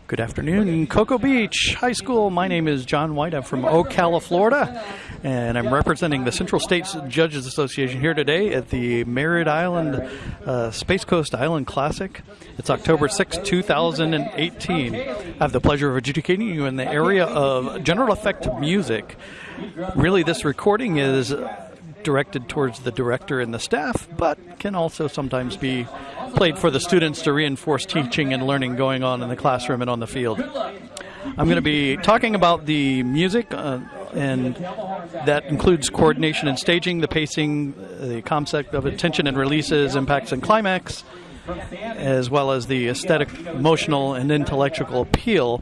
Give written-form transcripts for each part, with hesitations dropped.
Good afternoon, Cocoa Beach High School. My name is John White. I'm from Ocala, Florida, and I'm representing the Central States Judges Association here today at the Merritt Island Space Coast Island Classic. It's October 6, 2018. I have the pleasure of adjudicating you in the area of general effect music. Really, this recording is directed towards the director and the staff, but can also sometimes be played for the students to reinforce teaching and learning going on in the classroom and on the field. I'm going to be talking about the music, and that includes coordination and staging, the pacing, the concept of attention and releases, impacts and climax, as well as the aesthetic, emotional, and intellectual appeal,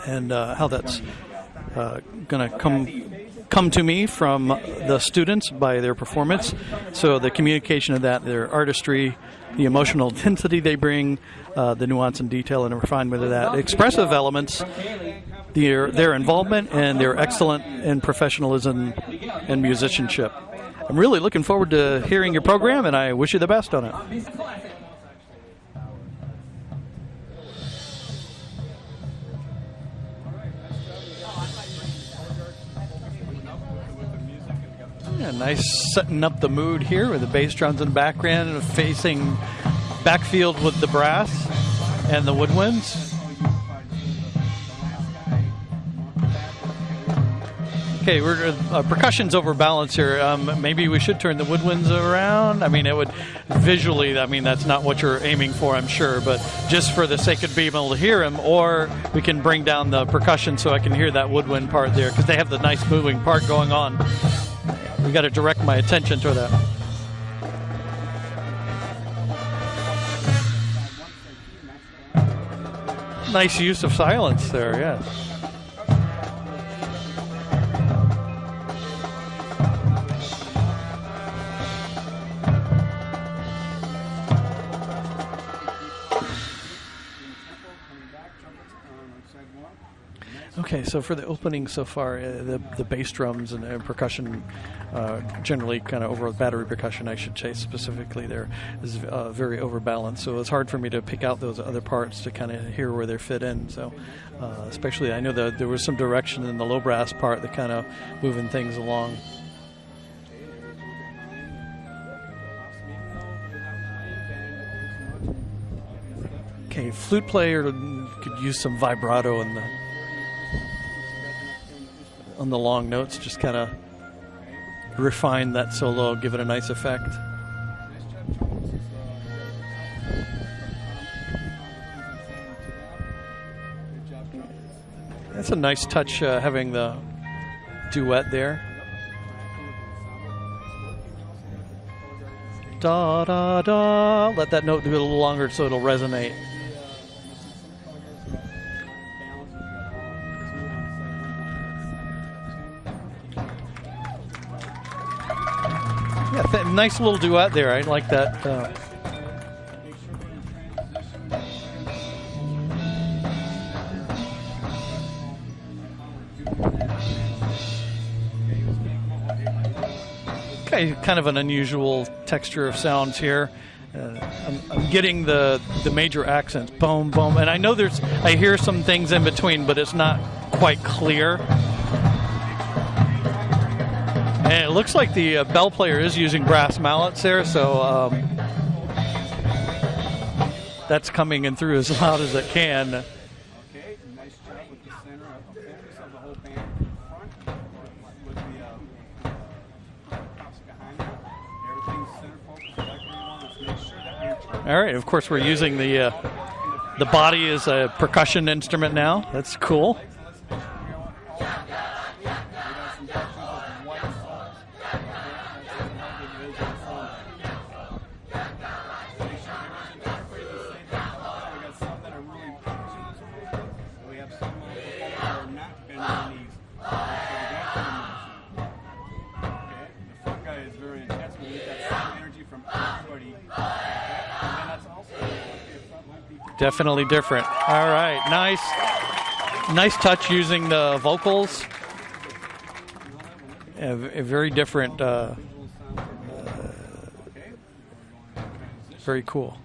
and how that's going to come to me from the students by their performance. So the communication of that, their artistry, the emotional intensity they bring, the nuance and detail and refinement of that, expressive elements, their involvement, and their excellent in professionalism and musicianship. I'm really looking forward to hearing your program, and I wish you the best on it. Yeah, nice setting up the mood here with the bass drums in the background, facing backfield with the brass and the woodwinds. Okay, percussion's overbalanced here. Maybe we should turn the woodwinds around. I mean, it would visually, I mean, that's not what you're aiming for, I'm sure, but just for the sake of being able to hear them, or we can bring down the percussion so I can hear that woodwind part there, because they have the nice moving part going on. We got to direct my attention to that. Nice use of silence there, yeah. Okay, so for the opening so far, the bass drums and percussion, generally kind of over battery percussion, I should say specifically, there is very overbalanced. So it's hard for me to pick out those other parts to kind of hear where they fit in. So especially, I know that there was some direction in the low brass part that kind of moving things along. Okay, flute player could use some vibrato in on the long notes, just kind of refine that solo, give it a nice effect. That's a nice touch, having the duet there. Da da da. Let that note do a little longer so it'll resonate. Yeah, nice little duet there. I like that. Okay, kind of an unusual texture of sounds here. I'm getting the major accents, boom, boom, and I know I hear some things in between, but it's not quite clear. And it looks like the bell player is using brass mallets there, so that's coming in through as loud as it can. Okay, nice job with the center of focus of the whole band front with the props behind it. Everything's center focused like we want. Let's make sure that we're... All right, of course we're using the body as a percussion instrument now. That's cool. Definitely different. All right, nice touch using the vocals. A very different, very cool.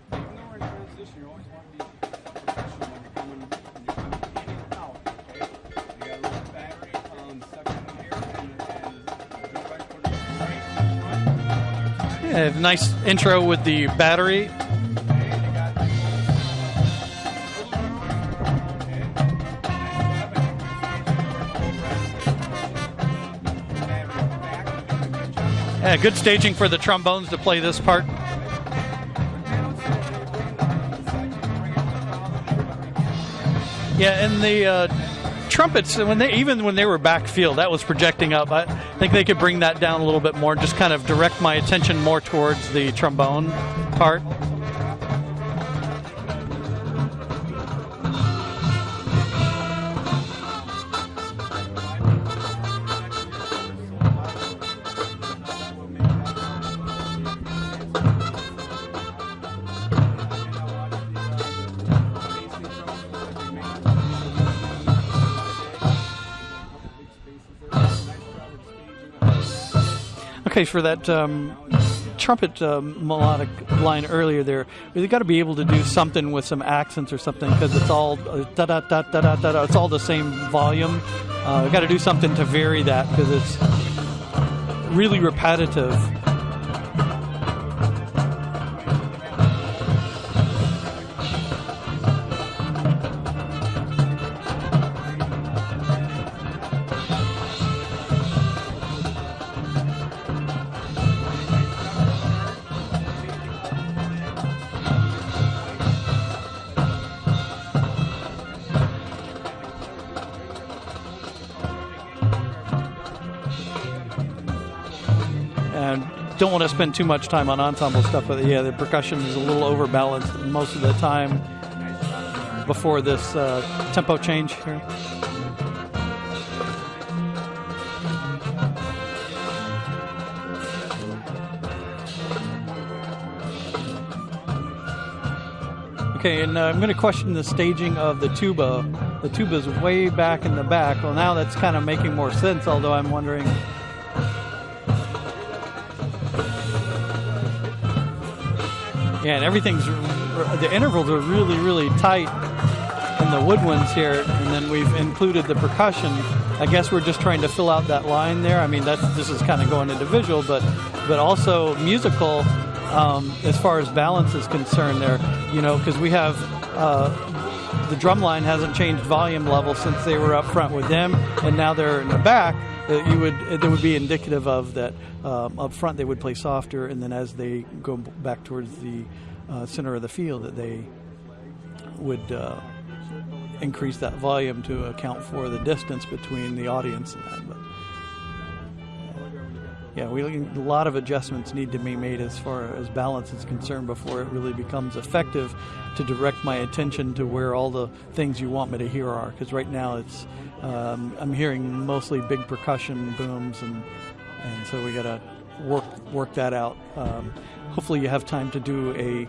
Yeah, nice intro with the battery. Yeah, good staging for the trombones to play this part. Yeah, and the trumpets, when they were backfield, that was projecting up. I think they could bring that down a little bit more, just kind of direct my attention more towards the trombone part. Okay, for that trumpet melodic line earlier there, we've got to be able to do something with some accents or something, because it's all da da da da da da. It's all the same volume. We've got to do something to vary that, because it's really repetitive. And don't want to spend too much time on ensemble stuff, but yeah, the percussion is a little overbalanced most of the time before this tempo change here. Okay, and I'm going to question the staging of the tuba. The tuba is way back in the back. Well, now that's kind of making more sense, although I'm wondering... Yeah, and the intervals are really, really tight in the woodwinds here, and then we've included the percussion. I guess we're just trying to fill out that line there. I mean, this is kind of going into visual, but also musical as far as balance is concerned there, you know, because we have the drum line hasn't changed volume level since they were up front with them, and now they're in the back. That would be indicative of that up front they would play softer, and then as they go back towards the center of the field, that they would increase that volume to account for the distance between the audience and that. But yeah, a lot of adjustments need to be made as far as balance is concerned before it really becomes effective to direct my attention to where all the things you want me to hear are. Because right now it's I'm hearing mostly big percussion booms, and so we got to work that out. Hopefully you have time to do a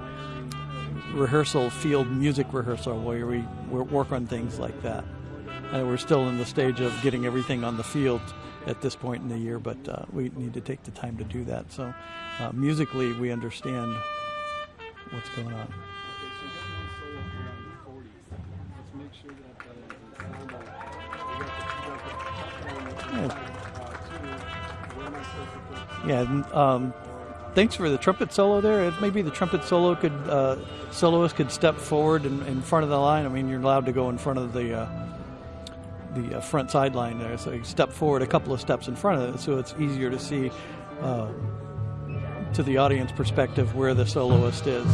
field music rehearsal where we work on things like that. And we're still in the stage of getting everything on the field at this point in the year, but we need to take the time to do that. So musically we understand what's going on. Yeah, thanks for the trumpet solo there. Maybe the trumpet solo soloist could step forward in front of the line. I mean, you're allowed to go in front of the front sideline there, so you step forward a couple of steps in front of it, so it's easier to see to the audience perspective where the soloist is.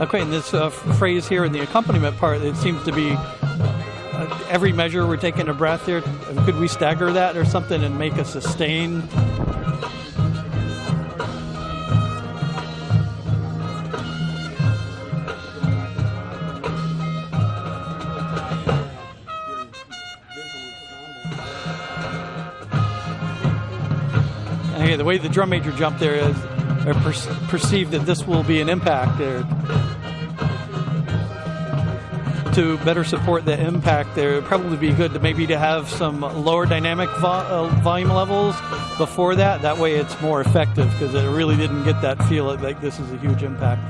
Okay, and this phrase here in the accompaniment part, it seems to be every measure we're taking a breath here. Could we stagger that or something and make a sustain? Okay, the way the drum major jumped there is perceived that this will be an impact there. To better support the impact there, it would probably be good to have some lower dynamic volume levels before that. That way it's more effective, because it really didn't get that feel like this is a huge impact.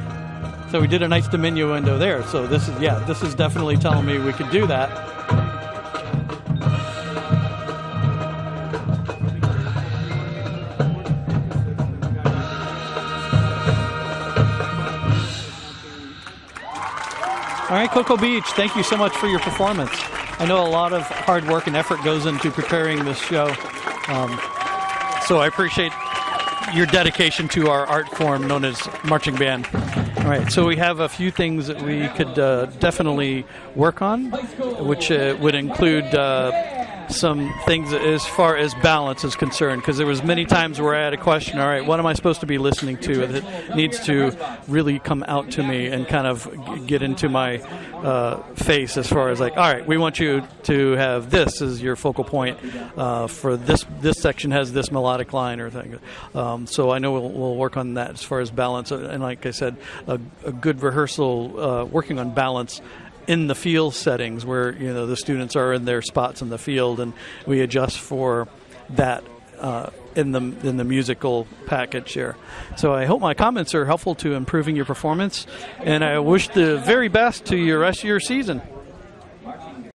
So we did a nice diminuendo there. So this is definitely telling me we could do that. All right, Cocoa Beach, thank you so much for your performance. I know a lot of hard work and effort goes into preparing this show, so I appreciate your dedication to our art form known as marching band. All right, so we have a few things that we could definitely work on, which would include some things as far as balance is concerned, because there was many times where I had a question, all right, what am I supposed to be listening to that needs to really come out to me and kind of get into my face, as far as like, all right, we want you to have this as your focal point for this section has this melodic line or thing. So I know we'll work on that as far as balance, and like I said, a good rehearsal working on balance in the field settings where the students are in their spots in the field, and we adjust for that in the musical package here. So I hope my comments are helpful to improving your performance, and I wish the very best to your rest of your season.